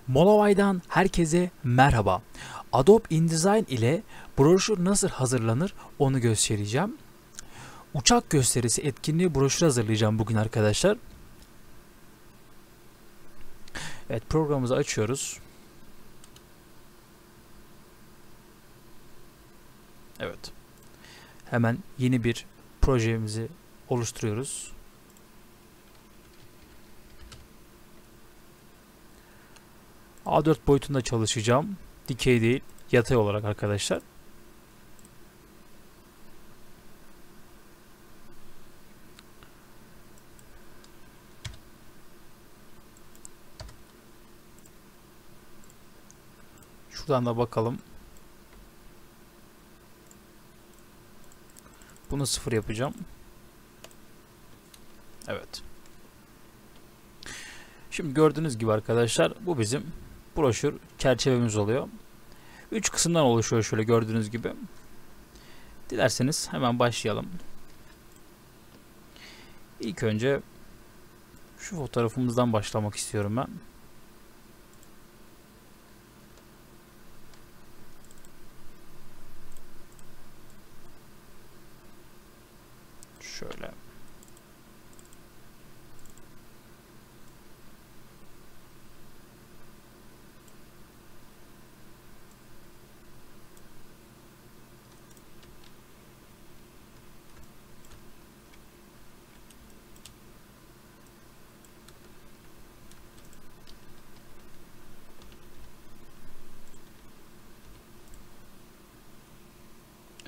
Molovay'dan herkese merhaba. Adobe InDesign ile broşür nasıl hazırlanır onu göstereceğim. Uçak gösterisi etkinliği broşürü hazırlayacağım bugün arkadaşlar. Evet, programımızı açıyoruz. Evet. Hemen yeni bir projemizi oluşturuyoruz. A4 boyutunda çalışacağım. Dikey değil, yatay olarak arkadaşlar. Şuradan da bakalım. Bunu 0 yapacağım. Evet. Şimdi gördüğünüz gibi arkadaşlar bu bizim broşür çerçevemiz oluyor. 3 kısımdan oluşuyor şöyle gördüğünüz gibi. Dilerseniz hemen başlayalım. İlk önce şu fotoğrafımızdan başlamak istiyorum ben. Şöyle.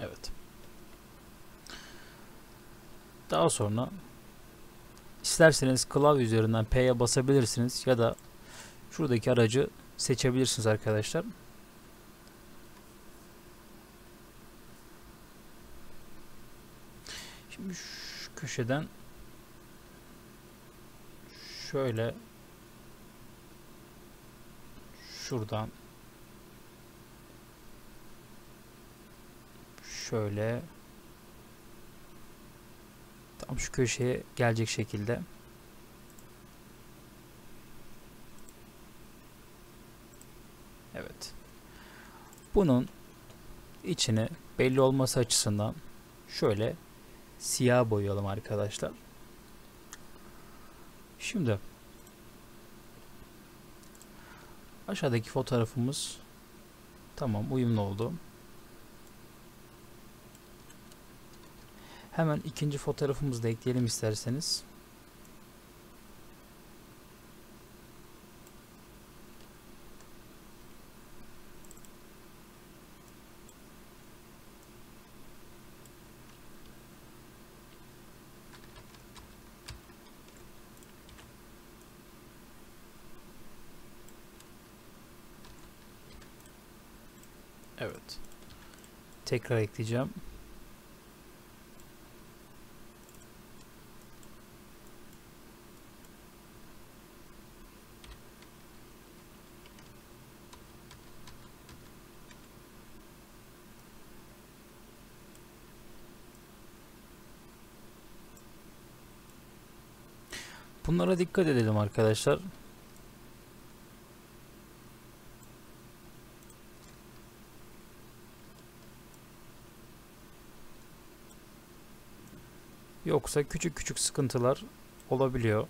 Evet. Daha sonra isterseniz klavye üzerinden P'ye basabilirsiniz ya da şuradaki aracı seçebilirsiniz arkadaşlar. Şimdi şu köşeden şöyle şuradan şöyle tam şu köşeye gelecek şekilde evet. Bunun içine belli olması açısından şöyle siyah boyayalım arkadaşlar. Şimdi aşağıdaki fotoğrafımız tamam, uyumlu oldu. Hemen ikinci fotoğrafımızı da ekleyelim isterseniz. Evet. Tekrar ekleyeceğim. Bunlara dikkat edelim arkadaşlar. Yoksa küçük küçük sıkıntılar olabiliyor.